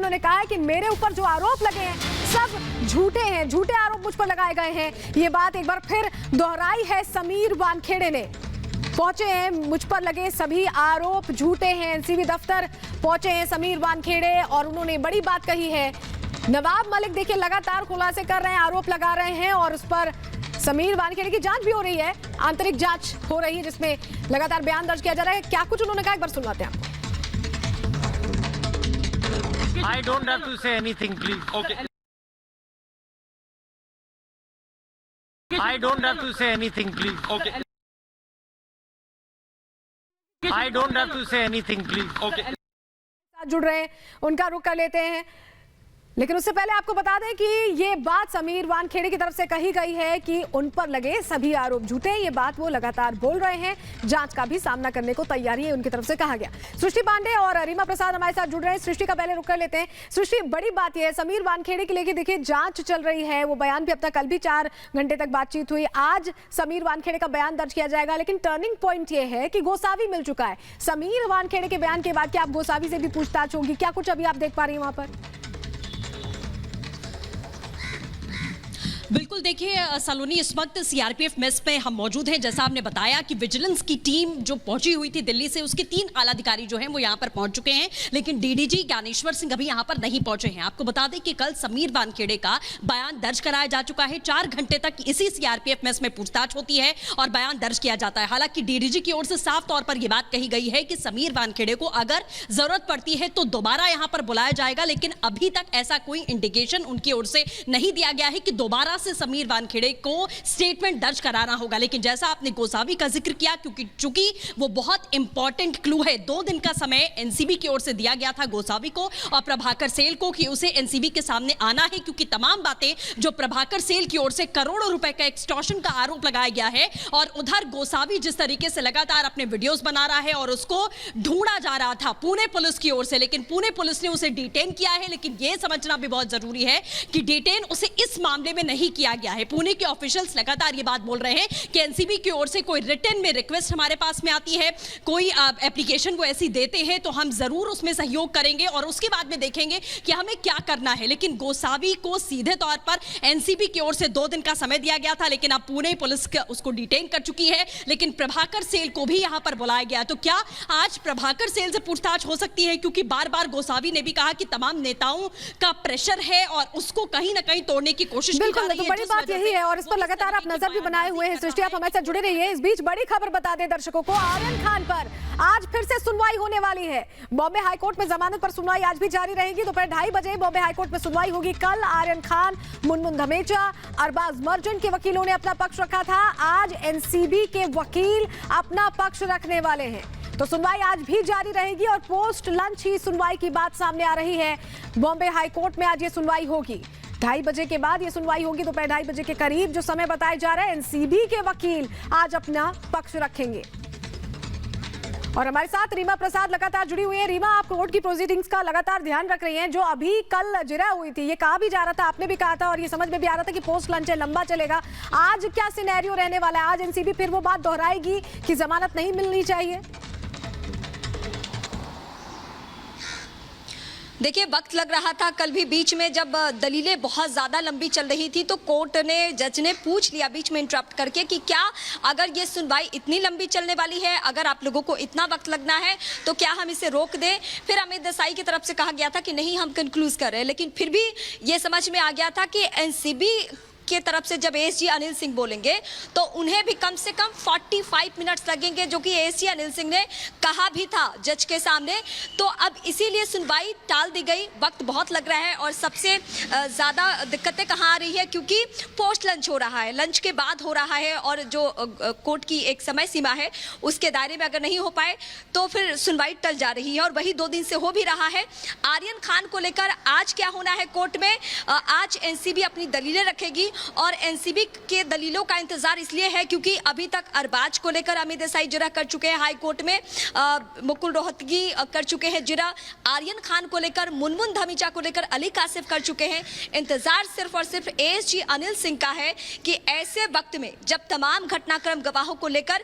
उन्होंने कहा है कि मेरे ऊपर जो आरोप लगे हैं सब झूठे हैं, झूठे आरोप मुझ पर लगाए गए हैं। ये बात एक बार फिर दोहराई है समीर वानखेड़े ने। पहुंचे हैं, मुझ पर लगे सभी आरोप झूठे हैं। एनसीबी दफ्तर पहुंचे हैं समीर वानखेड़े और उन्होंने बड़ी बात कही है। नवाब मलिक देखिए लगातार खुलासे कर रहे हैं, आरोप लगा रहे हैं और उस पर समीर वानखेड़े की जांच भी हो रही है, आंतरिक जांच हो रही है जिसमें लगातार बयान दर्ज किया जा रहा है। क्या कुछ उन्होंने कहा एक बार सुनवाते हैं आपको। I don't have to say anything, please. Okay. I don't have to say anything, please. Okay. I don't have to say anything, please. Okay. साथ जुड़ रहे हैं, उनका रुख कर लेते हैं। लेकिन उससे पहले आपको बता दें कि ये बात समीर वानखेड़े की तरफ से कही गई है कि उन पर लगे सभी आरोप झूठे हैं। ये बात वो लगातार बोल रहे हैं। जांच का भी सामना करने को तैयारी है उनकी तरफ से कहा गया। सृष्टि पांडे और रीमा प्रसाद हमारे साथ जुड़ रहे हैं। सृष्टि का पहले रुक कर लेते हैं। सृष्टि, बड़ी बात यह है समीर वानखेड़े के लेके देखिए जांच चल रही है, वो बयान भी अब तक, कल भी 4 घंटे तक बातचीत हुई, आज समीर वानखेड़े का बयान दर्ज किया जाएगा। लेकिन टर्निंग पॉइंट ये है कि गोसावी मिल चुका है। समीर वानखेड़े के बयान के बाद क्या आप गोसावी से भी पूछताछ होगी? क्या कुछ अभी आप देख पा रही हैं वहां पर? बिल्कुल, देखिए सलोनी, इस वक्त सीआरपीएफ मेस पे हम मौजूद हैं। जैसा आपने बताया कि विजिलेंस की टीम जो पहुंची हुई थी दिल्ली से, उसके 3 आला अधिकारी जो हैं वो यहां पर पहुंच चुके हैं, लेकिन डीडीजी ज्ञानेश्वर सिंह अभी यहां पर नहीं पहुंचे हैं। आपको बता दें कि कल समीर वानखेड़े का बयान दर्ज कराया जा चुका है। 4 घंटे तक इसी सीआरपीएफ मेस में पूछताछ होती है और बयान दर्ज किया जाता है। हालांकि डीडीजी की ओर से साफ तौर पर यह बात कही गई है कि समीर वानखेड़े को अगर जरूरत पड़ती है तो दोबारा यहां पर बुलाया जाएगा, लेकिन अभी तक ऐसा कोई इंडिकेशन उनकी ओर से नहीं दिया गया है कि दोबारा से समीर वानखेड़े को स्टेटमेंट दर्ज कराना होगा। लेकिन जैसा आपने गोसावी का जिक्र किया, चूंकि वो बहुत इंपॉर्टेंट क्लू है, 2 दिन का समय एनसीबी की ओर से दिया गया था गोसावी को और प्रभाकर सेल को कि उसे एनसीबी के सामने आना है, क्योंकि तमाम बातें जो प्रभाकर सेल की ओर से करोड़ों रुपए का एक्सटॉर्शन का आरोप लगाया गया है और उधर गोसावी जिस तरीके से लगातार अपने वीडियोस बना रहा है और उसको ढूंढा जा रहा था पुणे पुलिस की ओर से, लेकिन पुणे पुलिस ने उसे डिटेन किया है। लेकिन यह समझना भी बहुत जरूरी है कि डिटेन उसे इस मामले में नहीं किया गया है। पुणे के ऑफिशियल्स लगातार ये बात बोल रहे हैं कि एनसीबी की ओर से कोई रिटन में रिक्वेस्ट हमारे पास में आती है, कोई एप्लीकेशन वो ऐसी देते हैं तो हम जरूर उसमें सहयोग करेंगे और उसके बाद में देखेंगे कि हमें क्या करना है। लेकिन गोसावी को सीधे तौर पर एनसीबी की ओर से 2 दिन का समय दिया गया था, लेकिन अब पुणे पुलिस उसको डिटेन कर चुकी है। लेकिन प्रभाकर सेल को भी यहां पर बुलाया गया। तो क्या आज प्रभाकर सेल से पूछताछ हो सकती है? क्योंकि बार बार गोसावी ने भी कहा कि तमाम नेताओं का प्रेशर है और उसको कहीं ना कहीं तोड़ने की कोशिश की जा रही है। तो बड़ी बात यही है और इस पर लगातार आप नजर भी बनाए हुए हैं। सृष्टि, आप हमारे साथ जुड़े रहिए। इस बीच बड़ी खबर बता दें दर्शकों को, आर्यन खान पर आज फिर से सुनवाई होने वाली है। बॉम्बे हाईकोर्ट में जमानत पर सुनवाई आज भी जारी रहेगी। दोपहर 2:30 बजे बॉम्बे हाईकोर्ट में सुनवाई होगी। कल आर्यन खान, मुनमुन धमेचा, अरबाज मर्चेंट के वकीलों ने अपना पक्ष रखा था। आज एनसीबी के वकील अपना पक्ष रखने वाले हैं। तो सुनवाई आज भी जारी रहेगी और पोस्ट लंच ही सुनवाई की बात सामने आ रही है। बॉम्बे हाईकोर्ट में आज ये सुनवाई होगी। 2:30 बजे के बाद ये सुनवाई होगी। दोपहर 2:30 बजे के करीब जो समय बताया जा रहा है, एनसीबी के वकील आज अपना पक्ष रखेंगे। और हमारे साथ रीमा प्रसाद लगातार जुड़ी हुई है। रीमा, आप कोर्ट की प्रोसीडिंग्स का लगातार ध्यान रख रही हैं। जो अभी कल जिरह हुई थी, ये कहा भी जा रहा था, आपने भी कहा था और ये समझ में भी आ रहा था कि पोस्ट लंच है, लंबा चलेगा। आज क्या सिनेरियो रहने वाला है? आज एनसीबी फिर वो बात दोहराएगी कि जमानत नहीं मिलनी चाहिए? देखिए, वक्त लग रहा था कल भी बीच में जब दलीलें बहुत ज़्यादा लंबी चल रही थी तो कोर्ट ने, जज ने पूछ लिया बीच में इंटरप्ट करके कि क्या अगर ये सुनवाई इतनी लंबी चलने वाली है, अगर आप लोगों को इतना वक्त लगना है तो क्या हम इसे रोक दें? फिर अमित देसाई की तरफ से कहा गया था कि नहीं, हम कंक्लूज कर रहे हैं। लेकिन फिर भी ये समझ में आ गया था कि एनसीबी के तरफ से जब एएसजी अनिल सिंह बोलेंगे तो उन्हें भी कम से कम 45 मिनट्स लगेंगे, जो कि एएसजी अनिल सिंह ने कहा भी था जज के सामने। तो अब इसीलिए सुनवाई टाल दी गई। वक्त बहुत लग रहा है और सबसे ज़्यादा दिक्कतें कहाँ आ रही है, क्योंकि पोस्ट लंच हो रहा है, लंच के बाद हो रहा है और जो कोर्ट की एक समय सीमा है उसके दायरे में अगर नहीं हो पाए तो फिर सुनवाई टल जा रही है और वही 2 दिन से हो भी रहा है। आर्यन खान को लेकर आज क्या होना है कोर्ट में? आज एनसीबी अपनी दलीलें रखेगी और एनसीबी के दलीलों का इंतजार इसलिए है क्योंकि अभी तक अरबाज को लेकर अमित देसाई जिरह कर चुके हैं हाई कोर्ट में, मुकुल रोहतगी कर चुके हैं जिरह, आर्यन खान को लेकर, मुनमुन धमीजा को लेकर अली कासिफ कर चुके हैं। इंतजार सिर्फ और सिर्फ एएसजी अनिल सिंह का है कि ऐसे वक्त में जब तमाम घटनाक्रम गवाहों को लेकर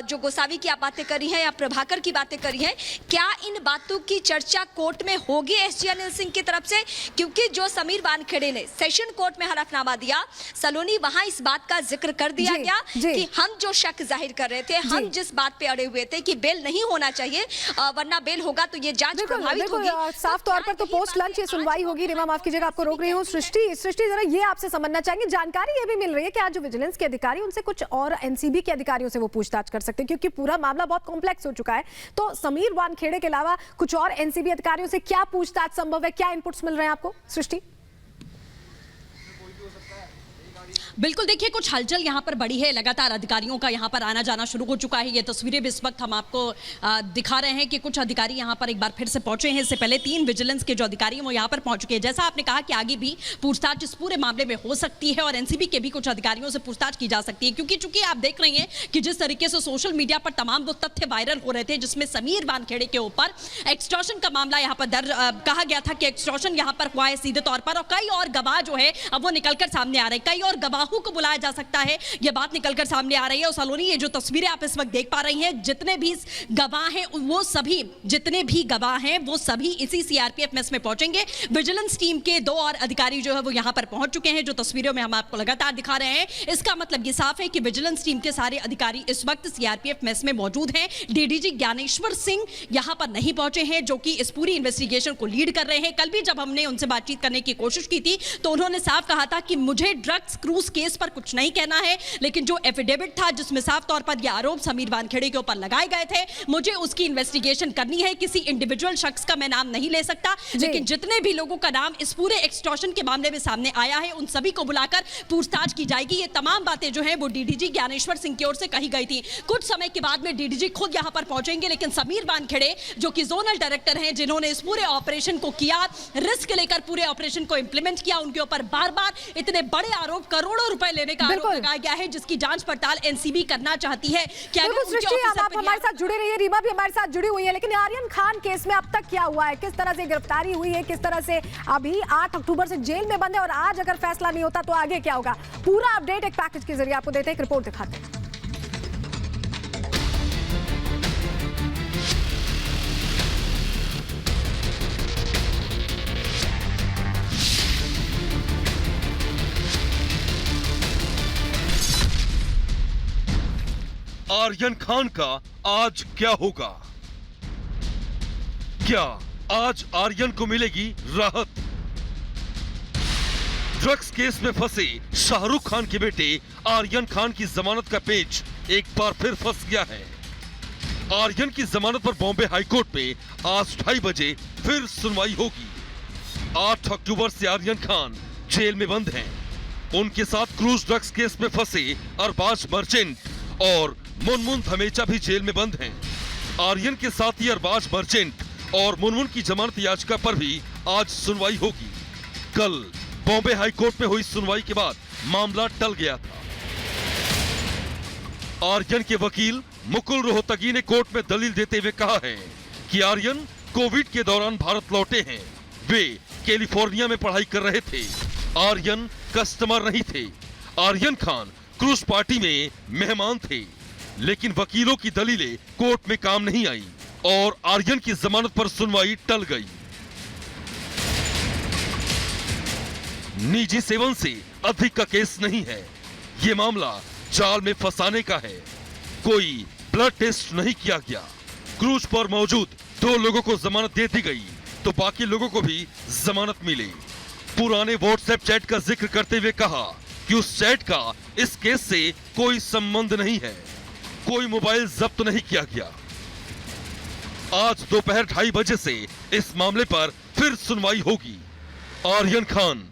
जो गोसावी की आप बातें करी हैं या प्रभाकर की बातें करी हैं, क्या इन बातों की चर्चा कोर्ट में होगी एएसजी अनिल सिंह की तरफ से? क्योंकि जो समीर वानखेड़े ने सेशन कोर्ट में हलफनामा दिया, सलोनी वहां इस बात का जिक्र कर दिया गया कि हम जो शक जाहिर कर रहे थे, हम जिस बात पे अड़े हुए थे कि बेल नहीं होना चाहिए वरना बेल होगा तो ये जांच प्रभावित होगी। साफ तौर पर तो पोस्ट लंच ये सुनवाई होगी। रिमा माफ कीजिएगा, आपको रोक रही हूँ। सृष्टि जरा ये आपसे समझना चाहेंगे, जानकारी ये भी मिल रही है कि आज जो विजिलेंस के अधिकारी उनसे कुछ और एनसीबी के अधिकारियों से वो पूछताछ कर सकते हैं क्योंकि पूरा मामला बहुत कॉम्प्लेक्स हो चुका है। तो समीर वानखेड़े के अलावा कुछ और एनसीबी अधिकारियों से क्या पूछताछ संभव है, क्या इनपुट्स मिल रहे हैं आपको सृष्टि? बिल्कुल, देखिए कुछ हलचल यहाँ पर बड़ी है, लगातार अधिकारियों का यहाँ पर आना जाना शुरू हो चुका है। ये तस्वीरें भी इस वक्त हम आपको दिखा रहे हैं कि कुछ अधिकारी यहाँ पर एक बार फिर से पहुंचे हैं। इससे पहले 3 विजिलेंस के जो अधिकारी हैं वो यहाँ पर पहुंच चुके हैं। जैसा आपने कहा कि आगे भी पूछताछ इस पूरे मामले में हो सकती है और एनसीबी के भी कुछ अधिकारियों से पूछताछ की जा सकती है क्योंकि चूंकि आप देख रही हैं कि जिस तरीके से सोशल मीडिया पर तमाम वो तथ्य वायरल हो रहे थे जिसमें समीर वानखेड़े के ऊपर एक्सटॉर्शन का मामला यहाँ पर दर्ज कहा गया था कि एक्सटॉर्शन यहाँ पर हुआ है सीधे तौर पर, और कई और गवाह जो है अब वो निकलकर सामने आ रहे हैं, कई और गवाहों को बुलाया जा सकता है, ये बात निकलकर सामने आ रही है। और सलोनी, ये जो तस्वीरें आप इस वक्त देख पा रही हैं, जितने भी गवाह हैं वो सभी इसी सीआरपीएफ मेस में पहुंचेंगे। विजिलेंस टीम के 2 और अधिकारी जो है वो यहां पर पहुंच चुके हैं, जो तस्वीरों में हम आपको लगातार दिखा रहे हैं। इसका मतलब ये साफ है कि विजिलेंस टीम के सारे अधिकारी इस वक्त सीआरपीएफ मेस में मौजूद हैं। डीडीजी ज्ञानेश्वर सिंह यहां पर नहीं पहुंचे हैं जो कि इस पूरी इन्वेस्टिगेशन को लीड कर रहे हैं। कल भी जब हमने उनसे बातचीत करने की कोशिश की थी तो उन्होंने साफ कहा था कि मुझे ड्रग्स क्रूज केस पर कुछ नहीं कहना है, लेकिन जो एफिडेविट था जिसमें साफ तौर पर यह आरोप समीर वानखेड़े के ऊपर लगाए गए थे, मुझे उसकी इन्वेस्टिगेशन करनी है। किसी इंडिविजुअल शख्स का मैं नाम नहीं ले सकता, लेकिन जितने भी लोगों का नाम इस पूरे एक्सटॉर्शन के मामले में सामने आया है उन सभी को बुलाकर पूछताछ की जाएगी। ये तमाम बातें जो है वो डीडीजी ज्ञानेश्वर सिंह की ओर से कही गई थी। कुछ समय के बाद में डीडीजी खुद यहां पर पहुंचेंगे, लेकिन समीर वानखेड़े जो कि जोनल डायरेक्टर हैं, जिन्होंने इस पूरे ऑपरेशन को किया, रिस्क लेकर पूरे ऑपरेशन को इंप्लीमेंट किया, उनके ऊपर बार-बार इतने बड़े आरोप, करोड़ों रुपए लेने का आरोप लगाया गया है जिसकी जांच पड़ताल एनसीबी करना चाहती है। क्या सृष्टि, आप हमारे साथ जुड़े रहिए, रीमा भी हमारे साथ जुड़ी हुई है, लेकिन आर्यन खान केस में अब तक क्या हुआ है, किस तरह से गिरफ्तारी हुई है, किस तरह से अभी 8 अक्टूबर से जेल में बंद है और आज अगर फैसला नहीं होता तो आगे क्या होगा, पूरा अपडेट एक पैकेज के जरिए आपको देते हैं, एक रिपोर्ट दिखाते हैं। आर्यन खान का आज क्या होगा? क्या आज आर्यन को मिलेगी राहत? ड्रग्स केस में फंसे शाहरुख खान के बेटे आर्यन खान की जमानत का पेच एक बार फिर फंस गया है। आर्यन की जमानत पर बॉम्बे हाईकोर्ट में आज 2:30 बजे फिर सुनवाई होगी। 8 अक्टूबर से आर्यन खान जेल में बंद हैं। उनके साथ क्रूज ड्रग्स केस में फंसे अरबाज मर्चेंट और मुनमुन धमेचा भी जेल में बंद हैं। आर्यन के साथ ही अरबाज मर्चेंट और मुनमुन की जमानत याचिका पर भी आज सुनवाई होगी। कल बॉम्बे हाईकोर्ट में हुई सुनवाई के बाद मामला टल गया था। आर्यन के वकील मुकुल रोहतगी ने कोर्ट में दलील देते हुए कहा है कि आर्यन कोविड के दौरान भारत लौटे हैं। वे कैलिफोर्निया में पढ़ाई कर रहे थे। आर्यन कस्टमर नहीं थे। आर्यन खान क्रूज पार्टी में मेहमान थे, लेकिन वकीलों की दलीलें कोर्ट में काम नहीं आई और आर्यन की जमानत पर सुनवाई टल गई। निजी सेवन से अधिक का केस नहीं है। ये मामला जाल में फंसाने का है। कोई ब्लड टेस्ट नहीं किया गया। क्रूज पर मौजूद 2 लोगों को जमानत दे दी गई तो बाकी लोगों को भी जमानत मिली। पुराने व्हाट्सएप चैट का जिक्र करते हुए कहा कि उस चैट का इस केस से कोई संबंध नहीं है। कोई मोबाइल जब्त नहीं किया गया। आज दोपहर 2:30 बजे से इस मामले पर फिर सुनवाई होगी। आर्यन खान